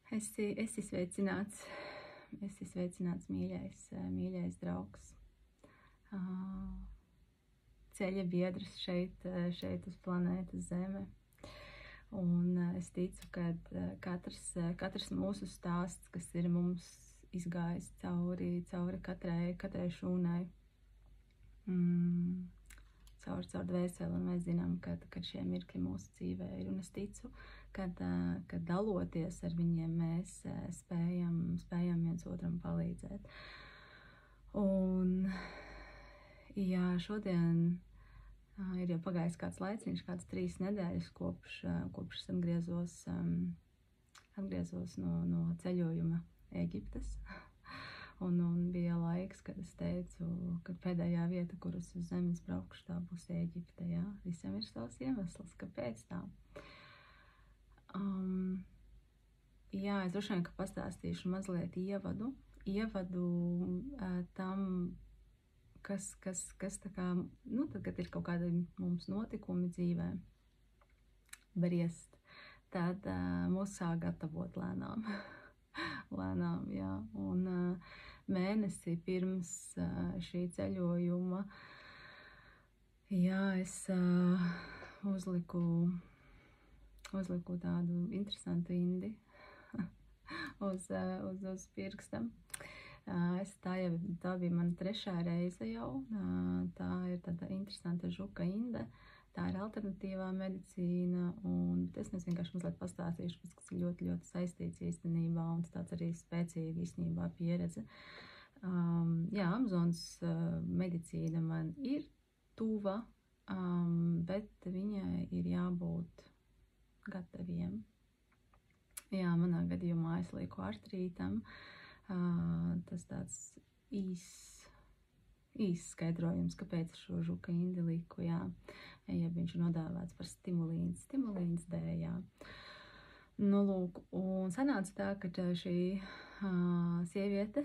Esi sveicināts, mīļais draugs. Ceļa biedrs šeit uz planētas Zeme. Un es ticu, ka katrs mūsu stāsts, kas ir mums izgājis cauri katrai šūnai, caur dvēseli, un mēs zinām, ka šie mirkļi mūsu dzīvē ir. Un es ticu, ka daloties ar viņiem, mēs spējam viens otram palīdzēt. Un, jā, šodien ir jau pagājis kāds laiciņš, kāds 3 nedēļas, kopš es atgriezos no ceļojuma Ēģiptes. Un bija laiks, kad es teicu, ka pēdējā vieta, kur es uz zemes braukšu, tā būs Ēģipte. Jā. Visam ir savs iemesls, kāpēc tā. Jā, es droši vien, ka pastāstīšu mazliet ievadu tam, kas tā kā, tad, kad ir kaut kādi mums notikumi dzīvē briest, tad mūs sāk gatavot lēnām. Lēnām, jā. Un mēnesi pirms šī ceļojuma, jā, es uzliku tādu interesantu indi uz pirkstam. Tā bija mana 3. reize jau. Tā ir tāda interesanta žuka inde. Tā ir alternatīvā medicīna, un es vienkārši mazliet pastāstīšu, kas ir ļoti, ļoti saistīts īstenībā, un tāds arī spēcīga īstenībā pieredze. Jā, Amazonas medicīna man ir tuva, bet viņai ir jābūt gataviem. Jā, manā gadījumā es lieku artrītam. Tas tāds īss skaidrojums, kāpēc šo žuka indi liku, jā. Ja viņš ir nodēvēts par stimulīns D, jā. Nu, lūk, un sanāca tā, ka šī sieviete,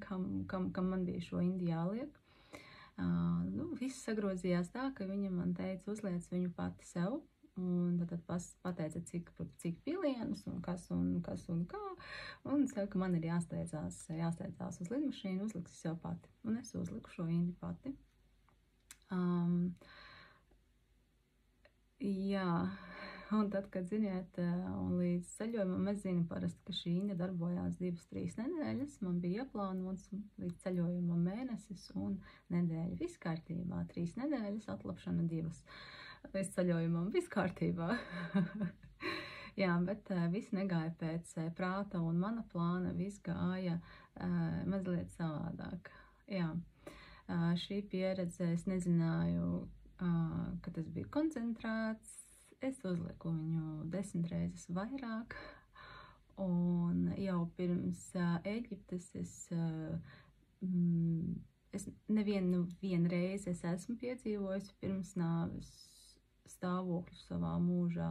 kam man bija šo indi jāliek, viss sagrozījās tā, ka viņa man teica, uzliec viņu pati sev, un tad pateica, cik pilienus un kas un kā, un es teiktu, ka man ir jāsteidzās uz lidmašīnu, uzliksi sev pati, un es uzliku šo indi pati. Jā, un tad, kad ziniet, un līdz ceļojumam, es zinu parasti, ka šī inde darbojās 2-3 nedēļas, man bija ieplānots līdz ceļojumam mēnesis un nedēļa, viss kārtībā, 3 nedēļas, atlapšana 2. Līdz ceļojumam, viss kārtībā. Jā, bet viss negāja pēc prāta un mana plāna, viss gāja mazliet savādāk. Jā, šī pieredze, es nezināju, ka tas bija koncentrēts, es uzliku viņu 10 reizes vairāk, un jau pirms Ēģiptes es nevienu reizi es esmu piedzīvojusi pirms nāves stāvokļu savā mūžā,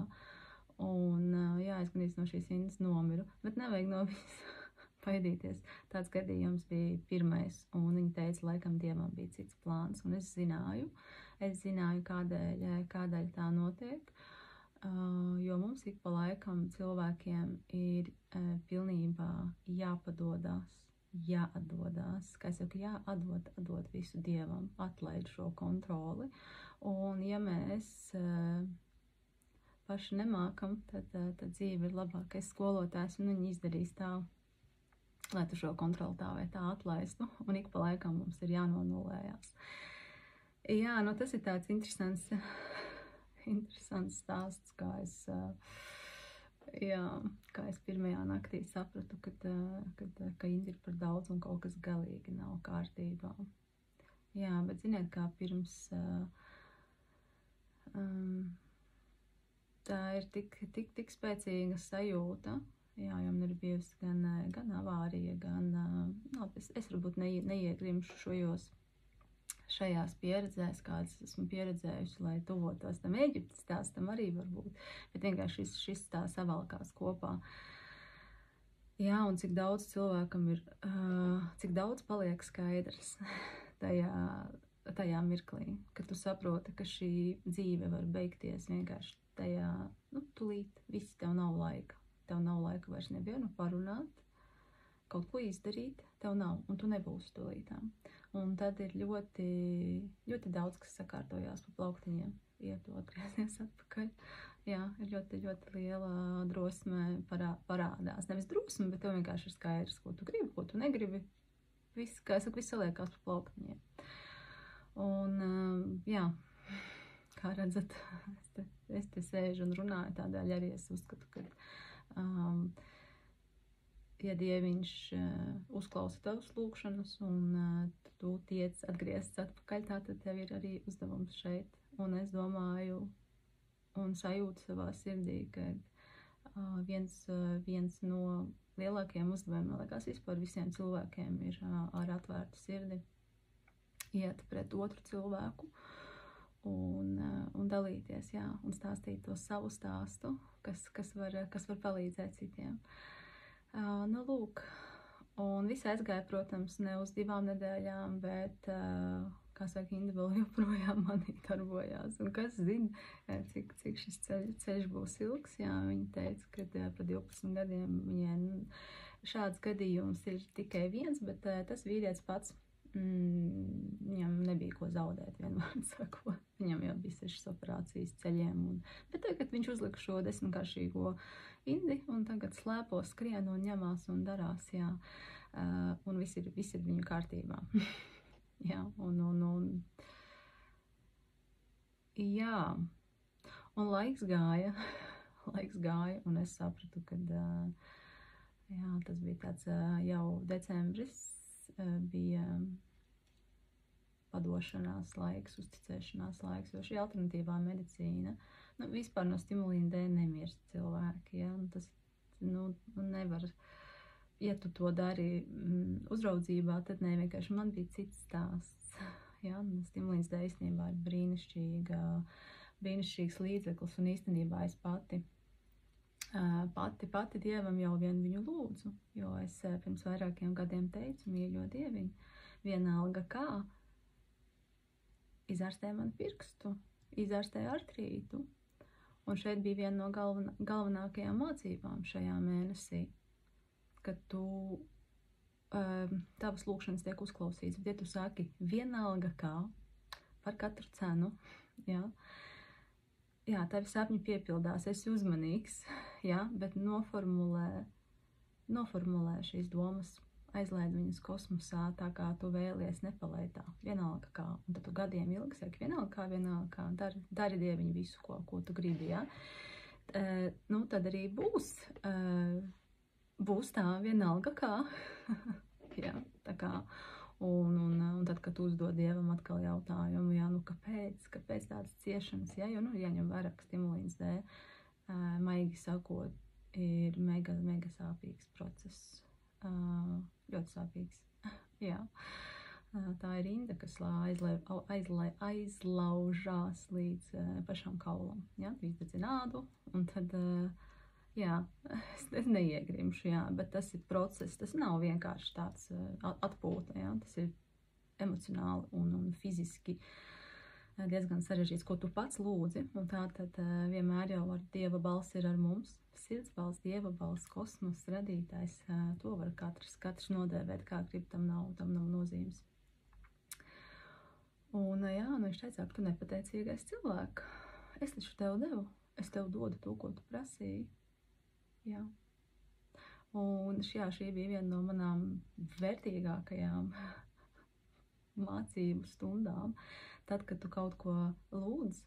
un jā, es gandrīz no šīs indas nomiru, bet nevajag no visu baidīties. Tāds gadījums bija 1, un viņa teica, laikam Dievam bija cits plāns, un es zināju, kādēļ tā notiek, jo mums ik pa laikam cilvēkiem ir pilnībā jāatdodās, kā es saku, jāatdod visu Dievam, atlaid šo kontroli, un ja mēs paši nemākam, tad dzīve ir labākais skolotājs, un viņi izdarīs tā, lai tu šo kontroli tā vai tā atlaistu, un ik pa laikam mums ir jānonulējās. Jā, tas ir tāds interesants stāsts, kā es pirmajā naktī sapratu, ka indi ir par daudz un kaut kas galīgi nav kārtībā. Jā, bet ziniet, kā pirms tā ir tik spēcīga sajūta, jā, jo man ir bijusi gan avārija, es varbūt neiegrimšu šajās pieredzēs, kādas esmu pieredzējusi, lai tuvotos tam Ēģiptes stāstam arī varbūt, bet vienkārši šis tā savalkās kopā. Jā, un cik daudz cilvēkam ir, cik daudz paliek skaidrs tajā mirklī, ka tu saproti, ka šī dzīve var beigties vienkārši tajā, tūlīt, viss tev nav laika. tev nav laika vairs nevienu parunāt, kaut ko izdarīt, tev nav, un tu nebūsi tūlītām. Un tad ir ļoti, ļoti daudz, kas sakārtojās pa plauktiņiem, ietu atgriezties atpakaļ. Jā, ir ļoti, ļoti liela drosme parādās. Nevis drosme, bet tev vienkārši ir skaidrs, ko tu gribi, ko tu negribi. Viss, kā es saku, viss saliekās pa plauktiņiem. Un, jā, kā redzat, es te sēžu un runāju, tādēļ arī es uzskatu, ka ja Dieviņš uzklausa tavas lūkšanas un tu tiec atgriezties atpakaļ, tātad tev ir arī uzdevums šeit. Un es domāju un sajūtu savā sirdī, ka viens no lielākajiem uzdevumiem, liekas, vispār visiem cilvēkiem ir ar atvērtu sirdi iet pret otru cilvēku un dalīties, jā, un stāstīt to savu stāstu, kas var palīdzēt citiem. Nu, lūk, un viss aizgāja, protams, ne uz 2 nedēļām, bet, kā saka, Inda vēl joprojām manī darbojās. Un kas zina, cik šis ceļš būs ilgs, jā, viņa teica, ka pa 12 gadiem viņai šāds gadījums ir tikai viens, bet tas vīrietis pats, viņam nebija ko zaudēt, vienmēr sakot. Viņam jau bija 6 operācijas ceļiem, bet tagad viņš uzlika šo 10-karšīgo Indi, un tagad slēpo, skrien un ņemās un darās, jā. Un viss ir viņu kārtībā. Jā, jā, un laiks gāja, un es sapratu, ka, jā, tas bija tāds jau decembris, bija padošanās laiks, uzticēšanās laiks, jo šī alternatīvā medicīna, vispār no stimulīna dēļ nemirst cilvēki, ja, tas, nevar, ja tu to dari uzraudzībā, tad ne, vienkārši man bija cits stāsts, ja, stimulīns dēļ īstenībā ir brīnišķīgs līdzeklis, un īstenībā es pati Dievam jau viņu lūdzu, jo es pirms vairākiem gadiem teicu, mīļo Dieviņu, vienalga kā, izārstē man pirkstu, izārstē artrītu. Un šeit bija viena no galvenākajām mācībām šajā mēnesī, kad tavas lūkšanas tiek uzklausīts, bet ja tu saki vienalga kā, par katru cenu, jā, tavi sapņi piepildās, esi uzmanīgs, jā, bet noformulē šīs domas, aizlaid viņas kosmosā, tā kā tu vēlies, nepalaid tā, vienalga kā. Un tad tu gadiem ilgi saki, vienalga kā, dari Dieviņu visu, ko tu gribi, ja? Tad arī būs tā vienalga kā, jā, tā kā. Un tad, kad tu uzdod Dievam atkal jautājumu, jā, kāpēc tādas ciešanas, jā, jo, jāņem vērā, ka stimulīns dēļ, maigi sakot, ir mega sāpīgs process. Ļoti sāpīgs, jā. Tā ir rinda, kas aizlaužās līdz pašam kaulam, jā, tu izdedzi ādu, un tad, jā, es neiegrimšu, jā, bet tas ir process, tas nav vienkārši tāds atpūta, jā, tas ir emocionāli un fiziski diezgan sarežģīts, ko tu pats lūdzi, un tā tad vienmēr jau ar Dieva balss ir ar mums, sirds balss, Dieva balss, kosmos, radītājs, to var katrs nodēvēt, kā grib, tam nav nozīmes. Un jā, viņš teica, ka tu nepateicīgais cilvēks, es taču tev devu, es tev dodu to, ko tu prasīji, jā. Un šī bija viena no manām vērtīgākajām mācību stundām. Tad, kad tu kaut ko lūdz,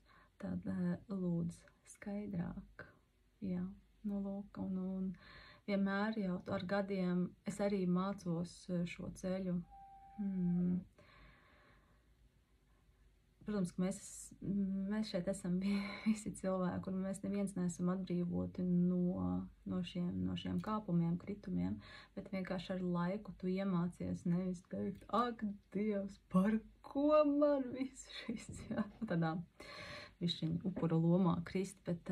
tad lūdz skaidrāk, jā, lūk, un vienmēr jau ar gadiem es arī mācos šo ceļu. Protams, ka mēs šeit esam visi cilvēki, un mēs neviens neesam atbrīvoti no šiem kāpumiem, kritumiem, bet vienkārši ar laiku tu iemācies nevis teikt, ak, Dievs, par ko man viss šis, jā, tādā bišķiņ upura lomā krist, bet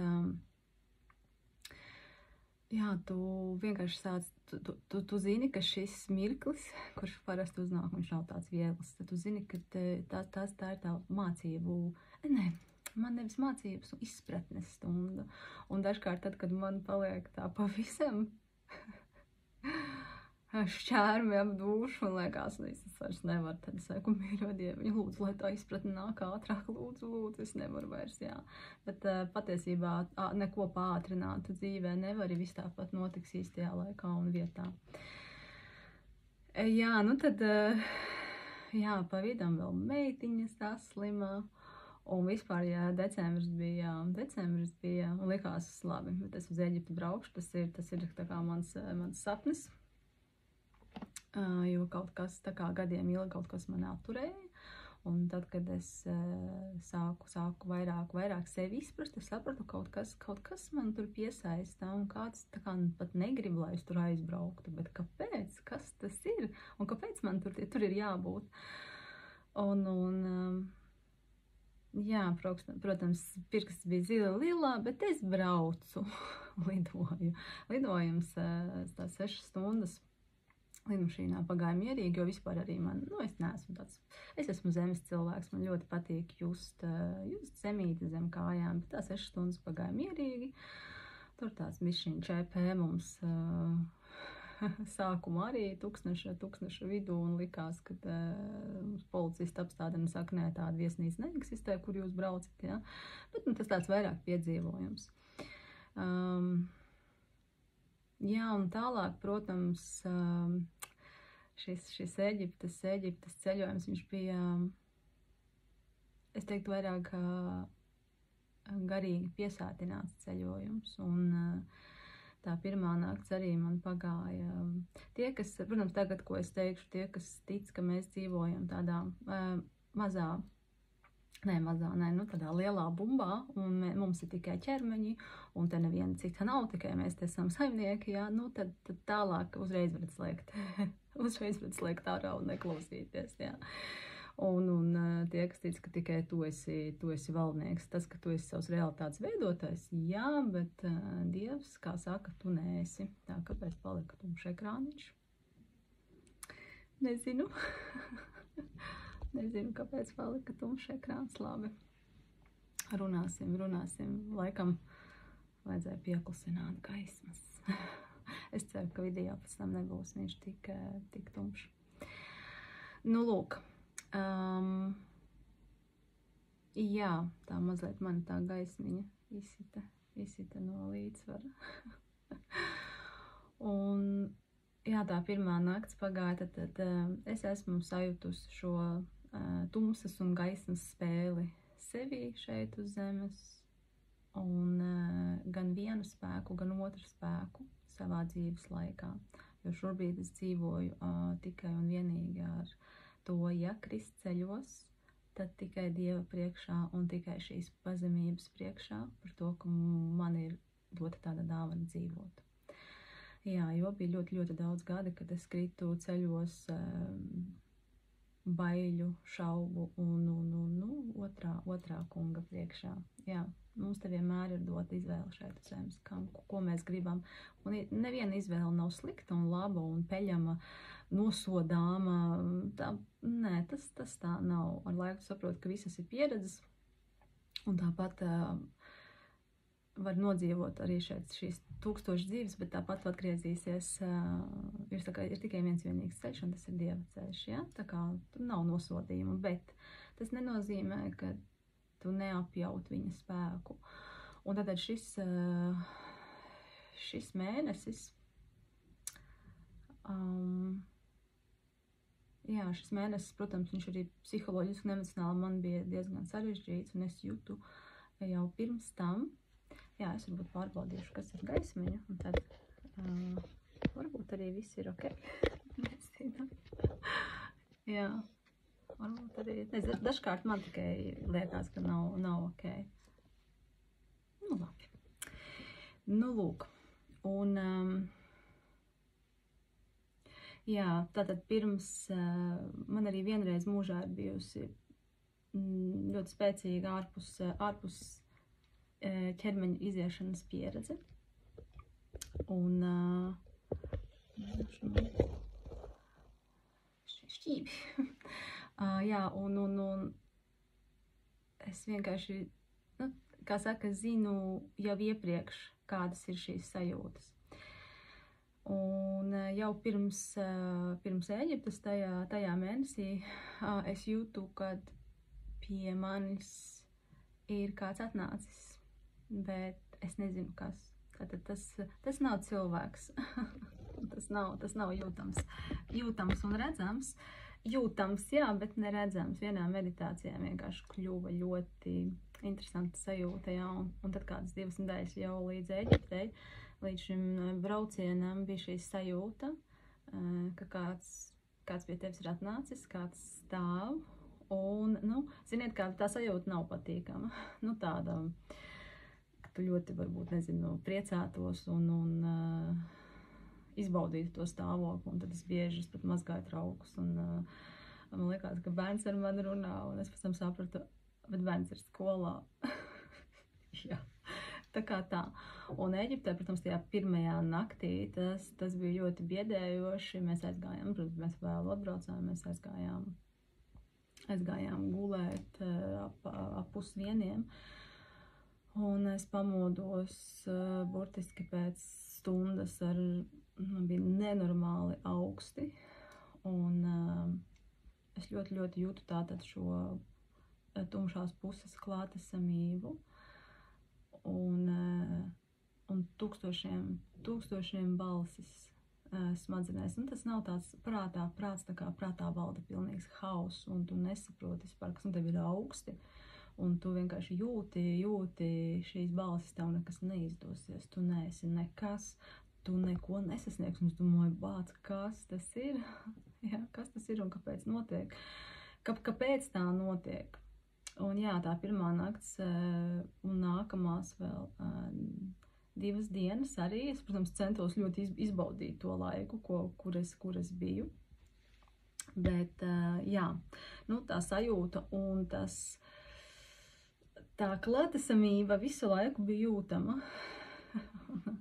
jā, tu vienkārši sāc, tu zini, ka šis mirklis, kurš parasti uznāk, viņš nav tāds viegls, tad tu zini, ka tā ir tā mācību, man nevis mācības, izpratnes stunda. Un dažkārt tad, kad man paliek tā pavisam šķērmi ap dušu un liekas, es vairs nevaru, tad es saku, mīļo Dieviņu, lūdzu, lai tā izpratne nāk ātrāk, lūdzu, es nevaru vairs, jā. Bet patiesībā neko pātrinātu dzīvē nevar, ja viss tāpat notiks īstajā laikā un vietā. Jā, nu tad, jā, pa vidam vēl meitiņas tā slimā, un vispār, ja decembris bija, un likās labi, bet es uz Eģiptu braukšu, tas ir tā kā mans sapnis. Jo kaut kas tā kā gadiem ilgi kaut kas man atturēja, un tad, kad es sāku vairāk sevi izprast, es sapratu, kaut kas man tur piesaista, un kāds tā kā pat negrib, lai es tur aizbrauktu, bet kāpēc, kas tas ir, un kāpēc man tur ir jābūt, jā, protams, pirksts bija zila lilā, bet es braucu, lidojums tās 6 stundas. Lidmašīnā pagāja mierīgi, jo vispār arī es esmu zemes cilvēks, man ļoti patīk just zemīti zem kājām, bet tās 6 stundas pagāja mierīgi. Tur tāds bišķiņ ČP mums sākumā arī tūkstneša vidū un likās, kad policisti apstādina saka, nē, tāda viesnīca neeksistē, kur jūs braucat, ja? Bet tas tāds vairāk piedzīvojums. Jā, un tālāk, protams, šis Eģiptes ceļojums, viņš bija, es teiktu, vairāk garīgi piesātināts ceļojums, un tā pirmā nakts arī man pagāja. Tie, kas, protams, tagad, ko es teikšu, tie, kas tic, ka mēs dzīvojam tādā tādā lielā bumbā, un mums ir tikai ķermeņi, un te neviena cita nav, tikai mēs te esam saimnieki, jā, nu tad tālāk uzreiz varat slēgt ārā un neklausīties, jā. Un tie, kas tic, ka tikai tu esi valdnieks, tas, ka tu esi savs realitātes veidotājs, jā, bet Dievs, kā saka, tu neesi. Tā, kāpēc palika tumšs ekrāniņš? Nezinu. Nezinu, kāpēc palika tumšs ekrāns, labi. Runāsim. Laikam vajadzēja pieklusināt gaismas. Es ceru, ka video pēc tam nebūs viņš tik tumšs. Nu, lūk. Jā, tā mazliet man tā gaismiņa izsita no līdzsvara. Un, jā, tā pirmā nakts pagāja, tad es esmu sajutusi šo tumsas un gaismas spēli sevī šeit uz zemes, un gan vienu spēku, gan otru spēku savā dzīves laikā, jo šobrīd es dzīvoju tikai un vienīgi ar to, ja Krists ceļos, tad tikai Dieva priekšā un tikai šīs pazemības priekšā par to, ka man ir dota tāda dāvana dzīvot. Jā, jo bija ļoti daudz gadi, kad es kritu ceļos baiļu, šaubu un otrā kunga priekšā. Jā, mums te vienmēr ir dota izvēle šeit uz zemes, ko mēs gribam. Un neviena izvēle nav slikta un laba un peļama, nosodāma. Nē, tas tā nav. Ar laiku saprotu, ka visas ir pieredzes, un tāpat var nodzīvot arī šeit šīs 1000 dzīves, bet tāpat atgriezīsies, ir tikai viens vienīgs ceļš, un tas ir Dieva ceļš, ja? Tā kā tur nav nosodījuma, bet tas nenozīmē, ka tu neapjaut viņa spēku. Un tātad šis mēnesis, šis mēnesis, protams, viņš arī psiholoģiski un emocionāli man bija diezgan sarežģīts, un es jūtu jau pirms tam, jā, es varbūt pārbaudīšu, kas ir gaismiņa, un tad varbūt arī viss ir ok. Nezinu. Jā, varbūt arī, dažkārt man tikai liekas, ka nav ok. Nu, labi. Nu, lūk. Un, jā, tātad pirms, man arī vienreiz mūžā ir bijusi ļoti spēcīga ārpus ķermeņa iziešanas pieredze. Un šķīvi. Jā, un es vienkārši kā saka, zinu jau iepriekš, kādas ir šīs sajūtas. Un jau pirms Ēģiptes tajā mēnesī es jūtu, kad pie manis ir kāds atnācis, bet es nezinu, kas. Tātad tas nav cilvēks. tas nav jūtams un redzams. Jūtams, jā, bet neredzams. Vienā meditācijā vienkārši kļuva ļoti interesanta sajūta, jā, un tad kādas 2 nedēļas jau līdz Ēģiptei, līdz šim braucienam bija šī sajūta, ka kāds pie tevis ir atnācis, kāds stāv, un, ziniet, kā tā sajūta nav patīkama, tāda, ka tu ļoti, varbūt, nezinu, priecātos un izbaudītu to stāvokli, un tad es bieži pat mazgāju traukus, un man liekas, ka bērns ar mani runā, un es pēc tam sapratu, bet bērns ir skolā. Jā, tā kā tā. Un Ēģiptē, protams, tajā pirmajā naktī tas bija ļoti biedējoši. Mēs aizgājām, protams, mēs vēl atbraucām, mēs aizgājām gulēt ap 0:30. Un es pamodos burtiski pēc stundas bija nenormāli augsti. Un es ļoti, ļoti jūtu tātad šo tumšās puses klātesamību. Un tūkstošiem balsis smadzenēs. Un tas nav tāds prātā valda pilnīgs hauss, un tu nesaproti vispār, kas tev ir augsti. Un tu vienkārši jūti šīs balsis, tev nekas neizdosies, tu neesi nekas, tu neko nesasniegs, un es domāju, bāc, kas tas ir? Jā, kas tas ir un kāpēc notiek? Kāpēc tā notiek? Un jā, tā pirmā nakts un nākamās vēl 2 dienas arī, es, protams, centos ļoti izbaudīt to laiku, kur es biju. Bet, jā, tā sajūta un tā klātesamība visu laiku bija jūtama.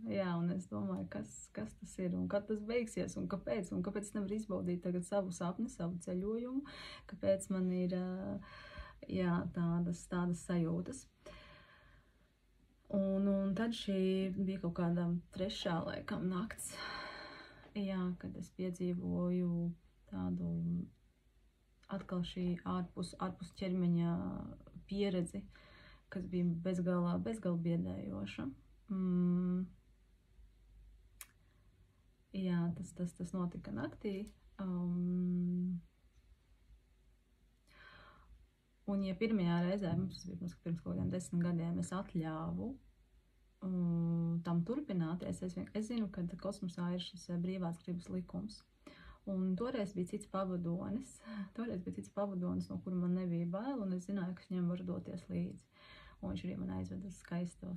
Jā, un es domāju, kas tas ir un kad tas beigsies un kāpēc es nevaru izbaudīt tagad savu sapni, savu ceļojumu, kāpēc man ir, jā, tādas sajūtas. Un tad šī bija kaut kāda 3. laikam nakts, jā, kad es piedzīvoju tādu atkal šī ārpus ķermeņa pieredzi, kas bija bezgalā biedējoša. Jā, tas notika naktī. Un ja pirmajā reizē, tas bija pirms kaut kādiem 10 gadiem, es atļāvu tam turpināties, es zinu, ka kosmosā ir šis brīvās gribas likums. Un toreiz bija cits pavadonis, no kura man nebija bail, un es zināju, ka es viņam varu doties līdzi. Un viņš arī man aizveda uz skaistu